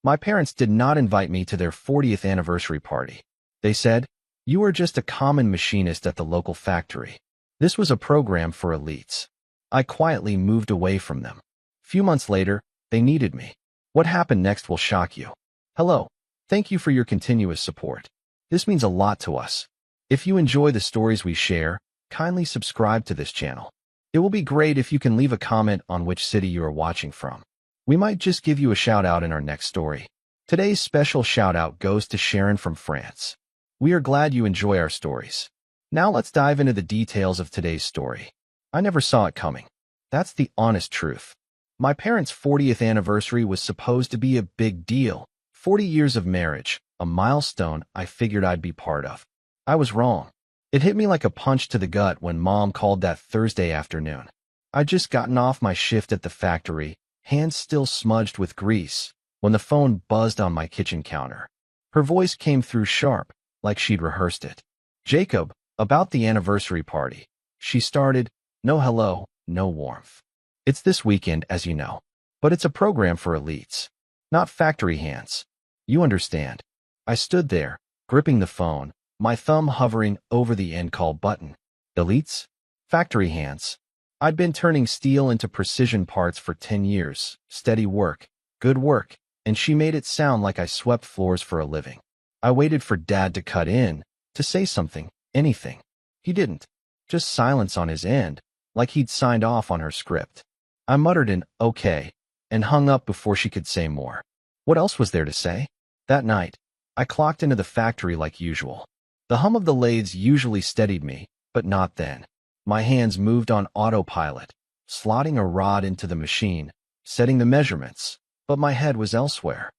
My parents did not invite me to their 40th anniversary party. They said, "You are just a common machinist at the local factory." This was a program for elites. I quietly moved away from them. Few months later, they needed me. What happened next will shock you. Hello. Thank you for your continuous support. This means a lot to us. If you enjoy the stories we share, kindly subscribe to this channel. It will be great if you can leave a comment on which city you are watching from. We might just give you a shout out in our next story. Today's special shout out goes to Sharon from France. We are glad you enjoy our stories. Now let's dive into the details of today's story. I never saw it coming. That's the honest truth. My parents' 40th anniversary was supposed to be a big deal. 40 years of marriage, a milestone I figured I'd be part of. I was wrong. It hit me like a punch to the gut when Mom called that Thursday afternoon. I'd just gotten off my shift at the factory, hands still smudged with grease, when the phone buzzed on my kitchen counter. Her voice came through sharp, like she'd rehearsed it. "Jacob, about the anniversary party." She started, no hello, no warmth. "It's this weekend, as you know. But it's a program for elites. Not factory hands. You understand." I stood there, gripping the phone, my thumb hovering over the end call button. Elites? Factory hands. I'd been turning steel into precision parts for 10 years. Steady work, good work, and she made it sound like I swept floors for a living. I waited for Dad to cut in, to say something, anything. He didn't. Just silence on his end, like he'd signed off on her script. I muttered an "okay" and hung up before she could say more. What else was there to say? That night, I clocked into the factory like usual. The hum of the lathes usually steadied me, but not then. My hands moved on autopilot, slotting a rod into the machine, setting the measurements, but my head was elsewhere.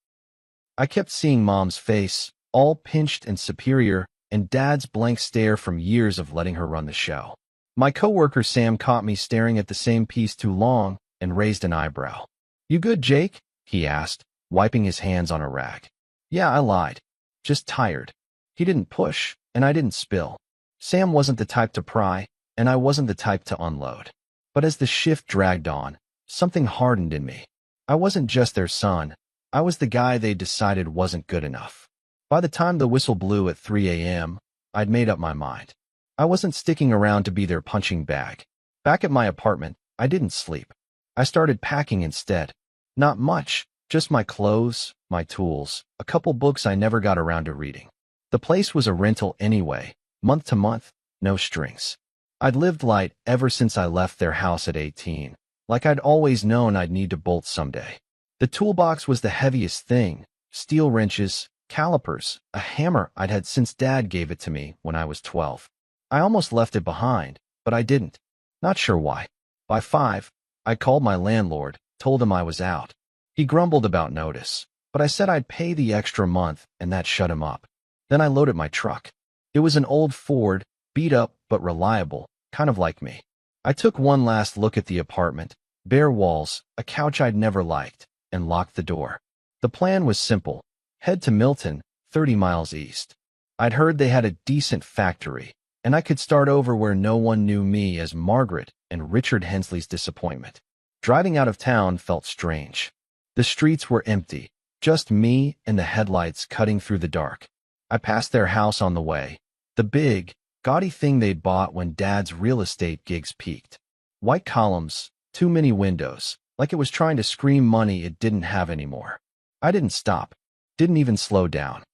I kept seeing Mom's face, all pinched and superior, and Dad's blank stare from years of letting her run the show. My coworker Sam caught me staring at the same piece too long and raised an eyebrow. "You good, Jake?" he asked, wiping his hands on a rag. "Yeah, I lied. Just tired." He didn't push, and I didn't spill. Sam wasn't the type to pry, and I wasn't the type to unload. But as the shift dragged on, something hardened in me. I wasn't just their son. I was the guy they decided wasn't good enough. By the time the whistle blew at 3 a.m., I'd made up my mind. I wasn't sticking around to be their punching bag. Back at my apartment, I didn't sleep. I started packing instead. Not much, just my clothes, my tools, a couple books I never got around to reading. The place was a rental anyway, month to month, no strings. I'd lived light ever since I left their house at 18, like I'd always known I'd need to bolt someday. The toolbox was the heaviest thing, steel wrenches, calipers, a hammer I'd had since Dad gave it to me when I was 12. I almost left it behind, but I didn't. Not sure why. By 5, I called my landlord, told him I was out. He grumbled about notice, but I said I'd pay the extra month, and that shut him up. Then I loaded my truck. It was an old Ford, beat up but reliable, kind of like me. I took one last look at the apartment, bare walls, a couch I'd never liked, and locked the door. The plan was simple. Head to Milton, 30 miles east. I'd heard they had a decent factory, and I could start over where no one knew me as Margaret and Richard Hensley's disappointment. Driving out of town felt strange. The streets were empty, just me and the headlights cutting through the dark. I passed their house on the way, the big, gaudy thing they'd bought when Dad's real estate gigs peaked. White columns, too many windows, like it was trying to scream money it didn't have anymore. I didn't stop, didn't even slow down.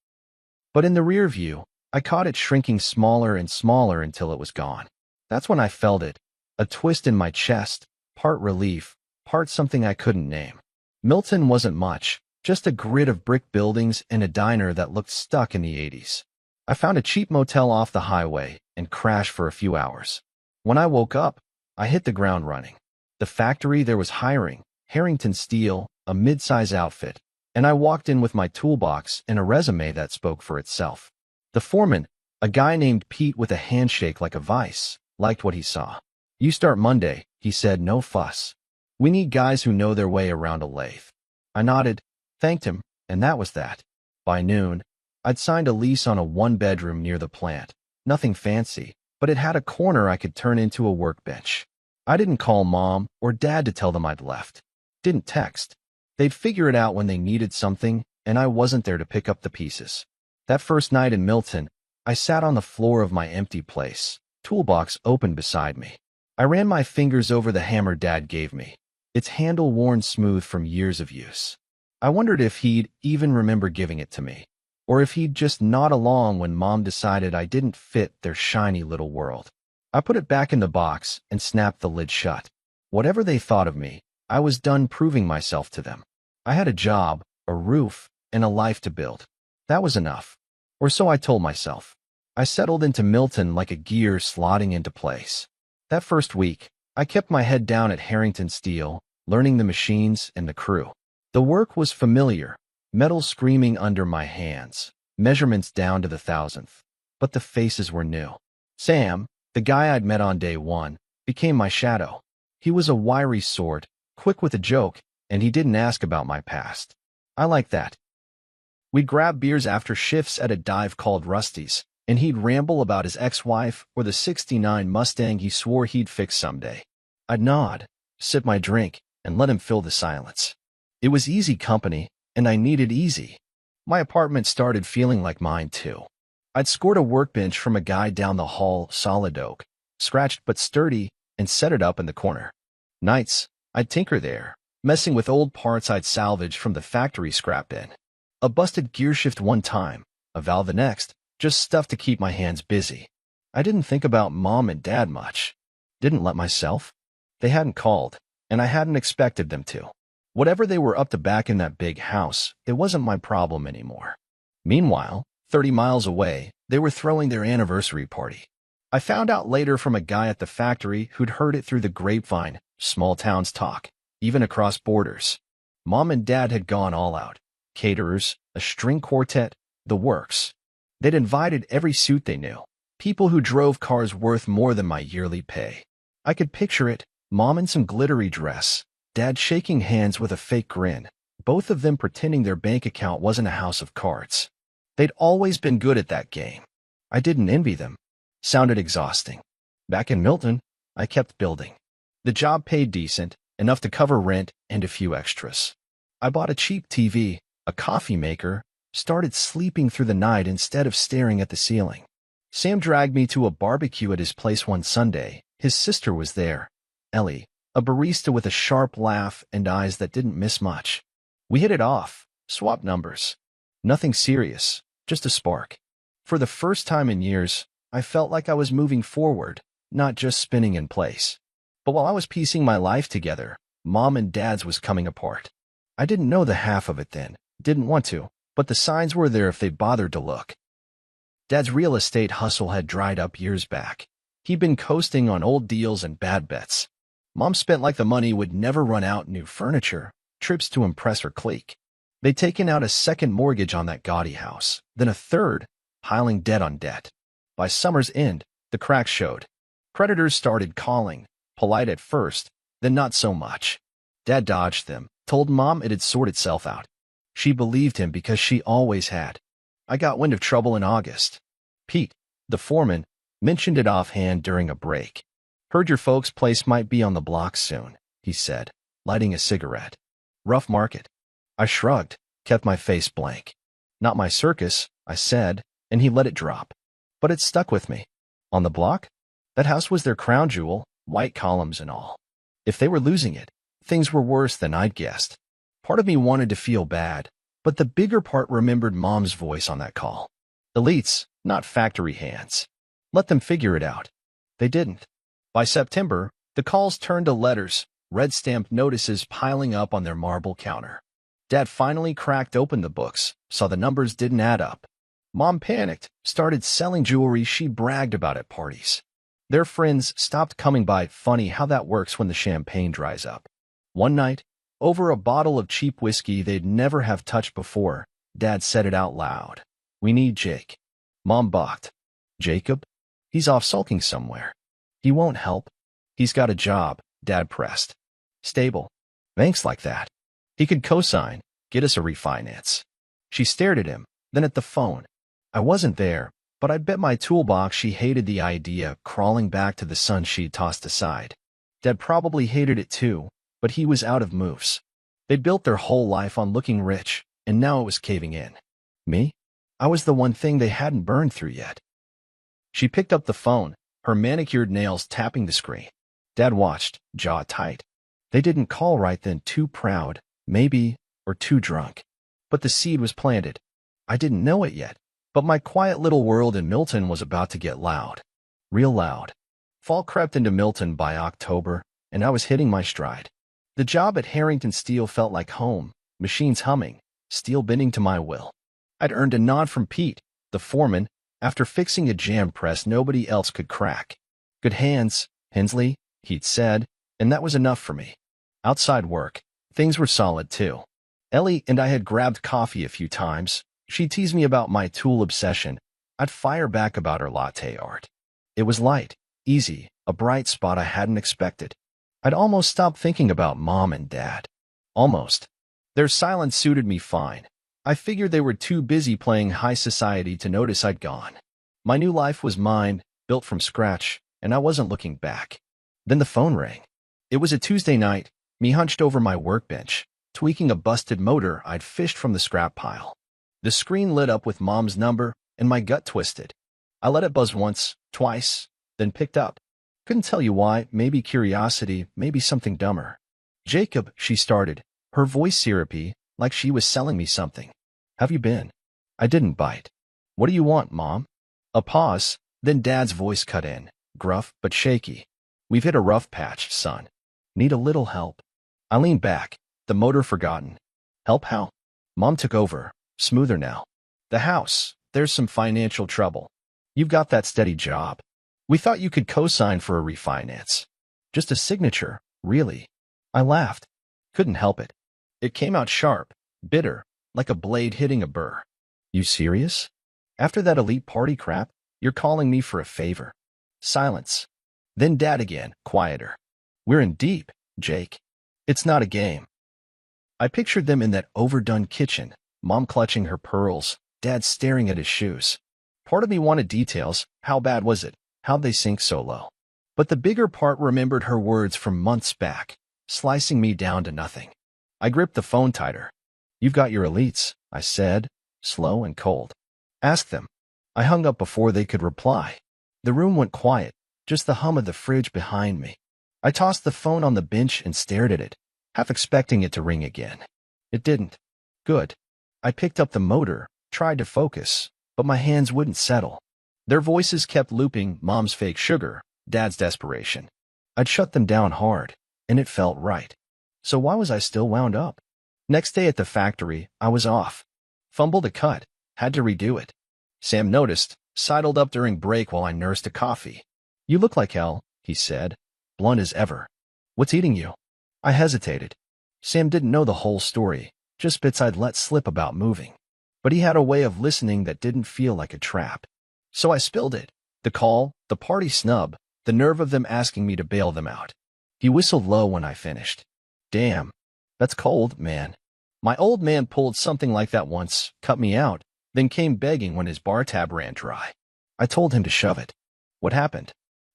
But in the rear view, I caught it shrinking smaller and smaller until it was gone. That's when I felt it, a twist in my chest, part relief, part something I couldn't name. Milton wasn't much, just a grid of brick buildings and a diner that looked stuck in the 80s. I found a cheap motel off the highway and crashed for a few hours. When I woke up, I hit the ground running. The factory there was hiring, Harrington Steel, a mid-size outfit, and I walked in with my toolbox and a resume that spoke for itself. The foreman, a guy named Pete with a handshake like a vice, liked what he saw. "You start Monday," he said, "no fuss. We need guys who know their way around a lathe." I nodded, thanked him, and that was that. By noon, I'd signed a lease on a one-bedroom near the plant. Nothing fancy, but it had a corner I could turn into a workbench. I didn't call Mom or Dad to tell them I'd left. Didn't text. They'd figure it out when they needed something, and I wasn't there to pick up the pieces. That first night in Milton, I sat on the floor of my empty place, toolbox open beside me. I ran my fingers over the hammer Dad gave me, its handle worn smooth from years of use. I wondered if he'd even remember giving it to me, or if he'd just nod along when Mom decided I didn't fit their shiny little world. I put it back in the box and snapped the lid shut. Whatever they thought of me, I was done proving myself to them. I had a job, a roof, and a life to build. That was enough. Or so I told myself. I settled into Milton like a gear slotting into place. That first week, I kept my head down at Harrington Steel, learning the machines and the crew. The work was familiar, metal screaming under my hands, measurements down to the thousandth. But the faces were new. Sam, the guy I'd met on day one, became my shadow. He was a wiry sort, quick with a joke, and he didn't ask about my past. I liked that. We'd grab beers after shifts at a dive called Rusty's, and he'd ramble about his ex-wife or the '69 Mustang he swore he'd fix someday. I'd nod, sip my drink, and let him fill the silence. It was easy company, and I needed easy. My apartment started feeling like mine, too. I'd scored a workbench from a guy down the hall, solid oak, scratched but sturdy, and set it up in the corner. Nights, I'd tinker there, messing with old parts I'd salvaged from the factory scrap bin. A busted gearshift one time, a valve the next, just stuff to keep my hands busy. I didn't think about Mom and Dad much. Didn't let myself. They hadn't called, and I hadn't expected them to. Whatever they were up to back in that big house, it wasn't my problem anymore. Meanwhile, 30 miles away, they were throwing their anniversary party. I found out later from a guy at the factory who'd heard it through the grapevine, small towns talk, even across borders. Mom and Dad had gone all out. Caterers, a string quartet, the works. They'd invited every suit they knew, people who drove cars worth more than my yearly pay. I could picture it, Mom in some glittery dress, Dad shaking hands with a fake grin, both of them pretending their bank account wasn't a house of cards. They'd always been good at that game. I didn't envy them. Sounded exhausting. Back in Milton, I kept building. The job paid decent, enough to cover rent and a few extras. I bought a cheap TV, a coffee maker, started sleeping through the night instead of staring at the ceiling. Sam dragged me to a barbecue at his place one Sunday. His sister was there, Ellie, a barista with a sharp laugh and eyes that didn't miss much. We hit it off, swapped numbers. Nothing serious, just a spark. For the first time in years, I felt like I was moving forward, not just spinning in place. But while I was piecing my life together, Mom and Dad's was coming apart. I didn't know the half of it then, didn't want to, but the signs were there if they bothered to look. Dad's real estate hustle had dried up years back. He'd been coasting on old deals and bad bets. Mom spent like the money would never run out: new furniture, trips to impress her clique. They'd taken out a second mortgage on that gaudy house, then a third, piling debt on debt. By summer's end, the cracks showed. Creditors started calling, polite at first, then not so much. Dad dodged them, told Mom it'd sort itself out. She believed him because she always had. I got wind of trouble in August. Pete, the foreman, mentioned it offhand during a break. Heard your folks' place might be on the block soon, he said, lighting a cigarette. Rough market. I shrugged, kept my face blank. Not my circus, I said, and he let it drop. But it stuck with me. On the block? That house was their crown jewel, white columns and all. If they were losing it, things were worse than I'd guessed. Part of me wanted to feel bad, but the bigger part remembered Mom's voice on that call. Elites, not factory hands. Let them figure it out. They didn't. By September, the calls turned to letters, red-stamped notices piling up on their marble counter. Dad finally cracked open the books, saw the numbers didn't add up. Mom panicked, started selling jewelry she bragged about at parties. Their friends stopped coming by. Funny how that works when the champagne dries up. One night, over a bottle of cheap whiskey they'd never have touched before, Dad said it out loud. We need Jake. Mom balked. Jacob? He's off sulking somewhere. He won't help. He's got a job, Dad pressed. Stable. Banks like that. He could co-sign, get us a refinance. She stared at him, then at the phone. I wasn't there, but I'd bet my toolbox she hated the idea crawling back to the son she'd tossed aside. Dad probably hated it too, but he was out of moves. They'd built their whole life on looking rich, and now it was caving in. Me? I was the one thing they hadn't burned through yet. She picked up the phone, her manicured nails tapping the screen. Dad watched, jaw tight. They didn't call right then, too proud, maybe, or too drunk. But the seed was planted. I didn't know it yet, but my quiet little world in Milton was about to get loud. Real loud. Fall crept into Milton by October, and I was hitting my stride. The job at Harrington Steel felt like home, machines humming, steel bending to my will. I'd earned a nod from Pete, the foreman, after fixing a jam press nobody else could crack. Good hands, Hensley, he'd said, and that was enough for me. Outside work, things were solid too. Ellie and I had grabbed coffee a few times. She'd tease me about my tool obsession. I'd fire back about her latte art. It was light, easy, a bright spot I hadn't expected. I'd almost stopped thinking about Mom and Dad. Almost. Their silence suited me fine. I figured they were too busy playing high society to notice I'd gone. My new life was mine, built from scratch, and I wasn't looking back. Then the phone rang. It was a Tuesday night, me hunched over my workbench, tweaking a busted motor I'd fished from the scrap pile. The screen lit up with Mom's number, and my gut twisted. I let it buzz once, twice, then picked up. Couldn't tell you why, maybe curiosity, maybe something dumber. Jacob, she started, her voice syrupy, like she was selling me something. Have you been? I didn't bite. What do you want, Mom? A pause, then Dad's voice cut in, gruff but shaky. We've hit a rough patch, son. Need a little help. I leaned back, the motor forgotten. Help how? Mom took over, smoother now. The house, there's some financial trouble. You've got that steady job. We thought you could co-sign for a refinance. Just a signature, really. I laughed. Couldn't help it. It came out sharp, bitter, like a blade hitting a burr. You serious? After that elite party crap, you're calling me for a favor? Silence. Then Dad again, quieter. We're in deep, Jake. It's not a game. I pictured them in that overdone kitchen, Mom clutching her pearls, Dad staring at his shoes. Part of me wanted details. How bad was it? How'd they sink so low? But the bigger part remembered her words from months back, slicing me down to nothing. I gripped the phone tighter. You've got your elites, I said, slow and cold. Ask them. I hung up before they could reply. The room went quiet, just the hum of the fridge behind me. I tossed the phone on the bench and stared at it, half expecting it to ring again. It didn't. Good. I picked up the motor, tried to focus, but my hands wouldn't settle. Their voices kept looping, Mom's fake sugar, Dad's desperation. I'd shut them down hard, and it felt right. So why was I still wound up? Next day at the factory, I was off. Fumbled a cut, had to redo it. Sam noticed, sidled up during break while I nursed a coffee. You look like hell, he said, blunt as ever. What's eating you? I hesitated. Sam didn't know the whole story, just bits I'd let slip about moving. But he had a way of listening that didn't feel like a trap. So I spilled it. The call, the party snub, the nerve of them asking me to bail them out. He whistled low when I finished. Damn. That's cold, man. My old man pulled something like that once, cut me out, then came begging when his bar tab ran dry. I told him to shove it. What happened?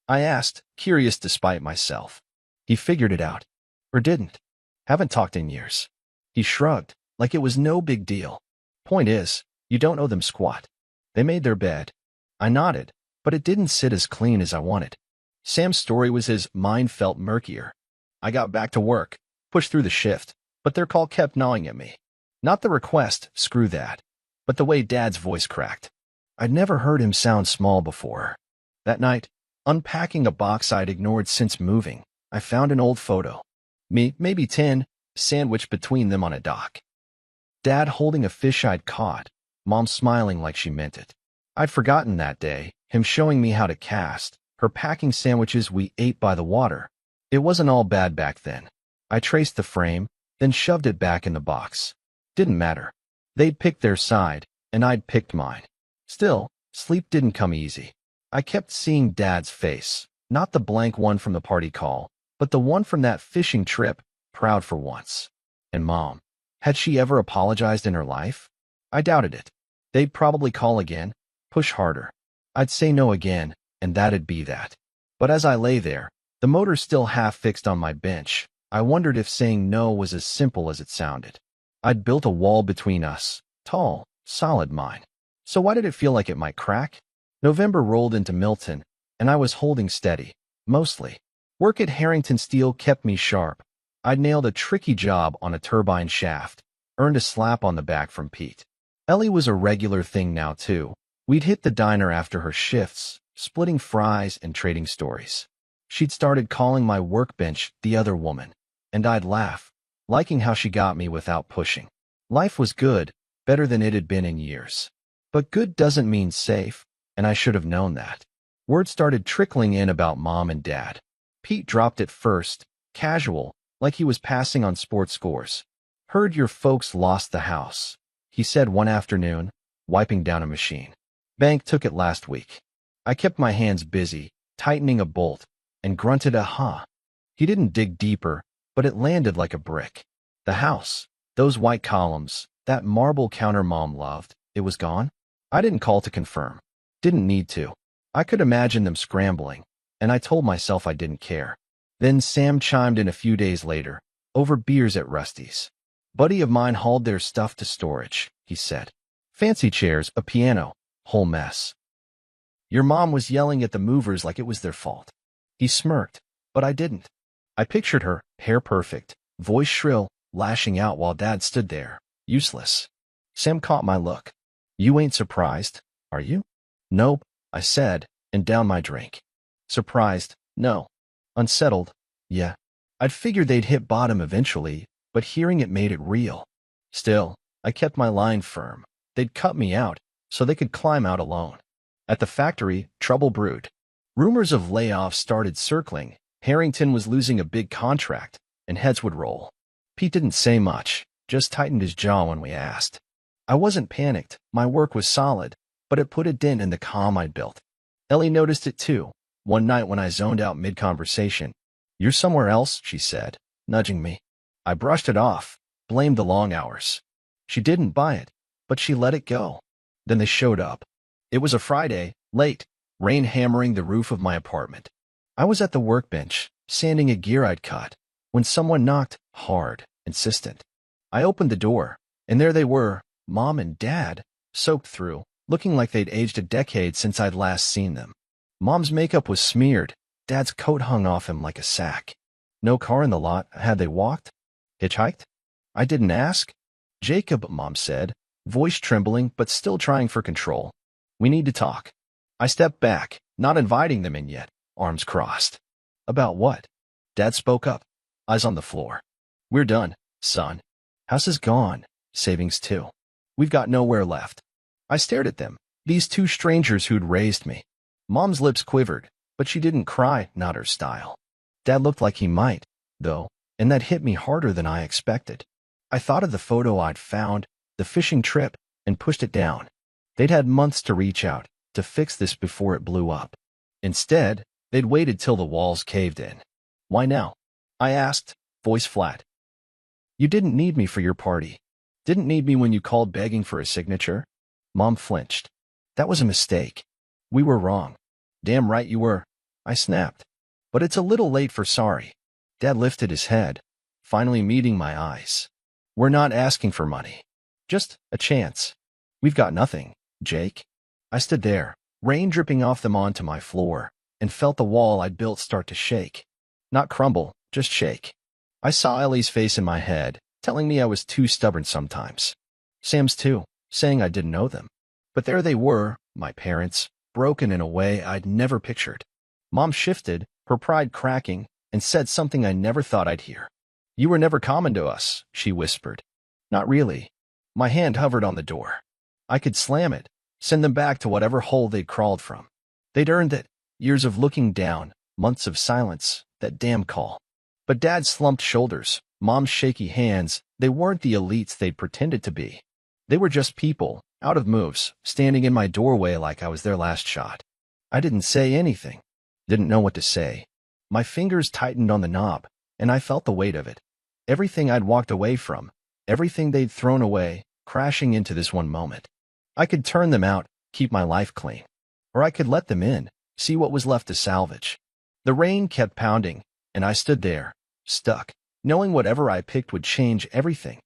I asked, curious despite myself. He figured it out. Or didn't. Haven't talked in years. He shrugged, like it was no big deal. Point is, you don't owe them squat. They made their bed. I nodded, but it didn't sit as clean as I wanted. Sam's story was his mind felt murkier. I got back to work, pushed through the shift, but their call kept gnawing at me. Not the request, screw that, but the way Dad's voice cracked. I'd never heard him sound small before. That night, unpacking a box I'd ignored since moving, I found an old photo. Me, maybe 10, sandwiched between them on a dock. Dad holding a fish I'd caught, Mom smiling like she meant it. I'd forgotten that day, him showing me how to cast, her packing sandwiches we ate by the water. It wasn't all bad back then. I traced the frame, then shoved it back in the box. Didn't matter. They'd picked their side, and I'd picked mine. Still, sleep didn't come easy. I kept seeing Dad's face, not the blank one from the party call, but the one from that fishing trip, proud for once. And Mom, had she ever apologized in her life? I doubted it. They'd probably call again, push harder. I'd say no again, and that'd be that. But as I lay there, the motor still half fixed on my bench, I wondered if saying no was as simple as it sounded. I'd built a wall between us, tall, solid mine. So why did it feel like it might crack? November rolled into Milton, and I was holding steady, mostly. Work at Harrington Steel kept me sharp. I'd nailed a tricky job on a turbine shaft, earned a slap on the back from Pete. Ellie was a regular thing now, too. We'd hit the diner after her shifts, splitting fries and trading stories. She'd started calling my workbench the other woman, and I'd laugh, liking how she got me without pushing. Life was good, better than it had been in years. But good doesn't mean safe, and I should have known that. Word started trickling in about Mom and Dad. Pete dropped it first, casual, like he was passing on sports scores. "Heard your folks lost the house," he said one afternoon, wiping down a machine. "Bank took it last week." I kept my hands busy, tightening a bolt, and grunted a huh. He didn't dig deeper, but it landed like a brick. The house, those white columns, that marble counter Mom loved, it was gone? I didn't call to confirm. Didn't need to. I could imagine them scrambling, and I told myself I didn't care. Then Sam chimed in a few days later, over beers at Rusty's. "Buddy of mine hauled their stuff to storage," he said. "Fancy chairs, a piano, whole mess. Your mom was yelling at the movers like it was their fault." He smirked, but I didn't. I pictured her, hair perfect, voice shrill, lashing out while Dad stood there, useless. Sam caught my look. "You ain't surprised, are you?" "Nope," I said, and downed my drink. Surprised, no. Unsettled, yeah. I'd figured they'd hit bottom eventually, but hearing it made it real. Still, I kept my line firm. They'd cut me out, so they could climb out alone. At the factory, trouble brewed. Rumors of layoffs started circling. Harrington was losing a big contract, and heads would roll. Pete didn't say much, just tightened his jaw when we asked. I wasn't panicked. My work was solid, but it put a dent in the calm I'd built. Ellie noticed it too, one night when I zoned out mid-conversation. "You're somewhere else," she said, nudging me. I brushed it off, blamed the long hours. She didn't buy it, but she let it go. Then they showed up. It was a Friday, late, rain hammering the roof of my apartment. I was at the workbench, sanding a gear I'd cut, when someone knocked, hard, insistent. I opened the door, and there they were, Mom and Dad, soaked through, looking like they'd aged a decade since I'd last seen them. Mom's makeup was smeared, Dad's coat hung off him like a sack. No car in the lot. Had they walked? Hitchhiked? I didn't ask. "Jacob," Mom said, voice trembling but still trying for control. "We need to talk." I stepped back, not inviting them in yet, arms crossed. "About what?" Dad spoke up, eyes on the floor. "We're done, son. House is gone, savings too. We've got nowhere left." I stared at them, these two strangers who'd raised me. Mom's lips quivered, but she didn't cry, not her style. Dad looked like he might, though, and that hit me harder than I expected. I thought of the photo I'd found, the fishing trip, and pushed it down. They'd had months to reach out, to fix this before it blew up. Instead, they'd waited till the walls caved in. "Why now?" I asked, voice flat. "You didn't need me for your party. Didn't need me when you called begging for a signature." Mom flinched. "That was a mistake. We were wrong." "Damn right you were," I snapped. "But it's a little late for sorry." Dad lifted his head, finally meeting my eyes. "We're not asking for money. Just a chance. We've got nothing, Jake." I stood there, rain dripping off them onto my floor, and felt the wall I'd built start to shake. Not crumble, just shake. I saw Ellie's face in my head, telling me I was too stubborn sometimes. Sam's too, saying I didn't know them. But there they were, my parents, broken in a way I'd never pictured. Mom shifted, her pride cracking, and said something I never thought I'd hear. "You were never common to us," she whispered. "Not really." My hand hovered on the door. I could slam it, send them back to whatever hole they'd crawled from. They'd earned it, years of looking down, months of silence, that damn call. But Dad's slumped shoulders, Mom's shaky hands, they weren't the elites they'd pretended to be. They were just people, out of moves, standing in my doorway like I was their last shot. I didn't say anything. Didn't know what to say. My fingers tightened on the knob, and I felt the weight of it. Everything I'd walked away from, everything they'd thrown away, crashing into this one moment. I could turn them out, keep my life clean. Or I could let them in, see what was left to salvage. The rain kept pounding, and I stood there, stuck, knowing whatever I picked would change everything.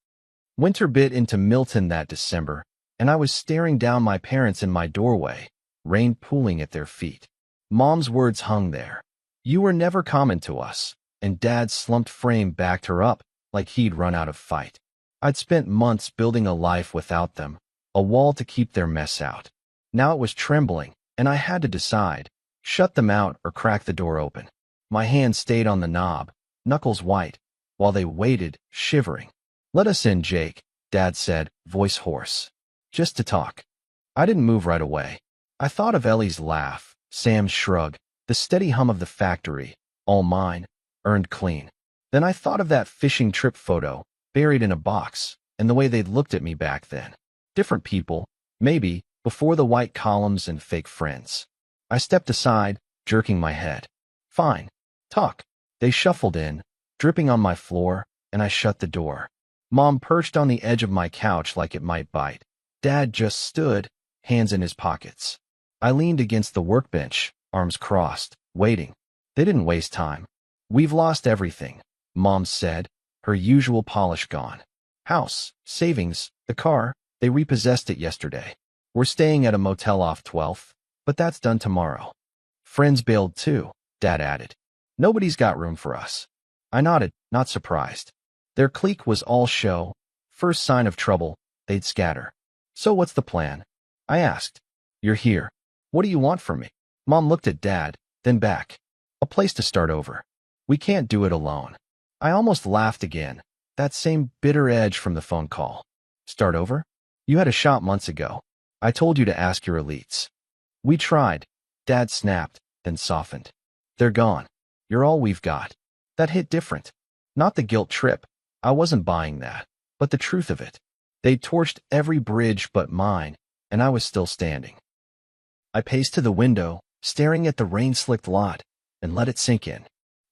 Winter bit into Milton that December, and I was staring down my parents in my doorway, rain pooling at their feet. Mom's words hung there. You were never common to us, and Dad's slumped frame backed her up like he'd run out of fight. I'd spent months building a life without them, a wall to keep their mess out. Now it was trembling, and I had to decide, shut them out or crack the door open. My hand stayed on the knob, knuckles white, while they waited, shivering. Let us in, Jake, Dad said, voice hoarse. Just to talk. I didn't move right away. I thought of Ellie's laugh, Sam's shrug, the steady hum of the factory, all mine, earned clean. Then I thought of that fishing trip photo, buried in a box, and the way they'd looked at me back then. Different people, maybe, before the white columns and fake friends. I stepped aside, jerking my head. Fine. Talk. They shuffled in, dripping on my floor, and I shut the door. Mom perched on the edge of my couch like it might bite. Dad just stood, hands in his pockets. I leaned against the workbench, arms crossed, waiting. They didn't waste time. We've lost everything, Mom said, her usual polish gone. House, savings, the car, they repossessed it yesterday. We're staying at a motel off 12th, but that's done tomorrow. Friends bailed too, Dad added. Nobody's got room for us. I nodded, not surprised. Their clique was all show. First sign of trouble, they'd scatter. So what's the plan? I asked. You're here. What do you want from me? Mom looked at Dad, then back. A place to start over. We can't do it alone. I almost laughed again, that same bitter edge from the phone call. Start over? You had a shot months ago. I told you to ask your elites. We tried. Dad snapped, then softened. They're gone. You're all we've got. That hit different. Not the guilt trip. I wasn't buying that, but the truth of it. They torched every bridge but mine, and I was still standing. I paced to the window, staring at the rain-slicked lot, and let it sink in.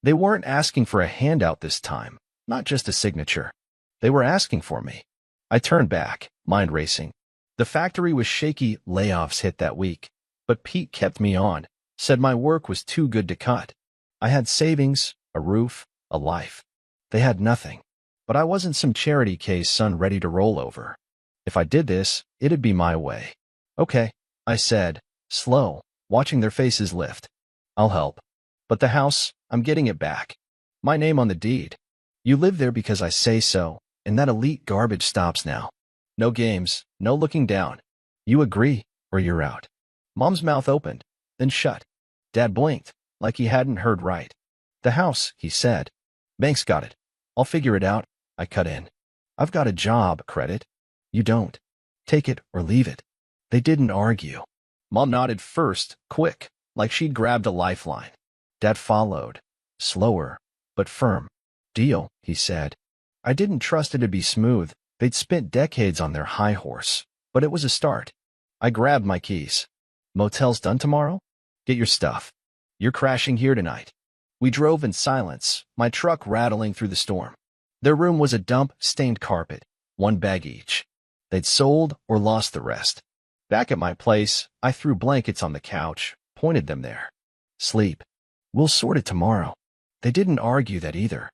They weren't asking for a handout this time, not just a signature. They were asking for me. I turned back, mind racing. The factory was shaky, layoffs hit that week, but Pete kept me on, said my work was too good to cut. I had savings, a roof, a life. They had nothing. But I wasn't some charity case son ready to roll over. If I did this, it'd be my way. Okay, I said, slow, watching their faces lift. I'll help. But the house, I'm getting it back. My name on the deed. You live there because I say so, and that elite garbage stops now. No games, no looking down. You agree, or you're out. Mom's mouth opened, then shut. Dad blinked, like he hadn't heard right. The house, he said. Bank's got it. I'll figure it out. I cut in. I've got a job, credit. You don't. Take it or leave it. They didn't argue. Mom nodded first, quick, like she'd grabbed a lifeline. Dad followed, slower, but firm. Deal, he said. I didn't trust it'd be smooth. They'd spent decades on their high horse, but it was a start. I grabbed my keys. Motel's done tomorrow? Get your stuff. You're crashing here tonight. We drove in silence, my truck rattling through the storm. Their room was a dump, stained carpet, one bag each. They'd sold or lost the rest. Back at my place, I threw blankets on the couch, pointed them there. Sleep. We'll sort it tomorrow. They didn't argue that either.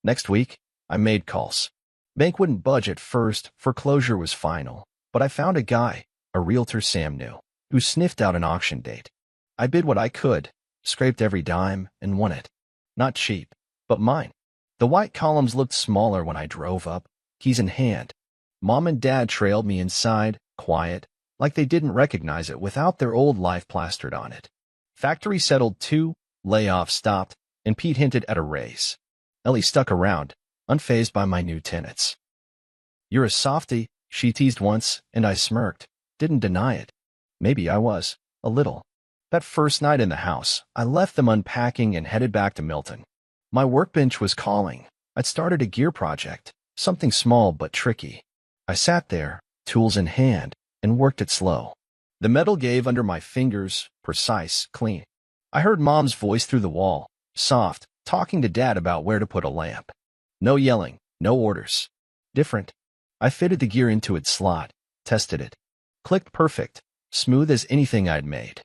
Next week, I made calls. Bank wouldn't budge at first, foreclosure was final, but I found a guy, a realtor Sam knew, who sniffed out an auction date. I bid what I could, scraped every dime, and won it. Not cheap, but mine. The white columns looked smaller when I drove up, keys in hand. Mom and Dad trailed me inside, quiet, like they didn't recognize it without their old life plastered on it. Factory settled too, layoff stopped, and Pete hinted at a raise. Ellie stuck around, unfazed by my new tenants. You're a softy, she teased once, and I smirked, didn't deny it. Maybe I was, a little. That first night in the house, I left them unpacking and headed back to Milton. My workbench was calling. I'd started a gear project, something small but tricky. I sat there, tools in hand, and worked it slow. The metal gave under my fingers, precise, clean. I heard Mom's voice through the wall, soft, talking to Dad about where to put a lamp. No yelling, no orders. Different. I fitted the gear into its slot, tested it. Clicked perfect, smooth as anything I'd made.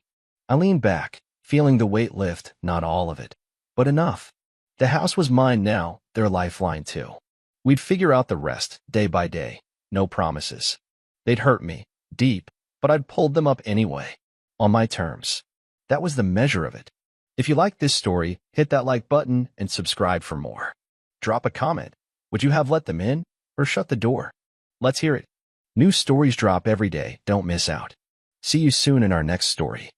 I leaned back, feeling the weight lift, not all of it, but enough. The house was mine now, their lifeline too. We'd figure out the rest, day by day. no promises. They'd hurt me, deep, but I'd pulled them up anyway, on my terms. That was the measure of it. If you like this story, hit that like button and subscribe for more. Drop a comment. Would you have let them in or shut the door? Let's hear it. New stories drop every day. Don't miss out. See you soon in our next story.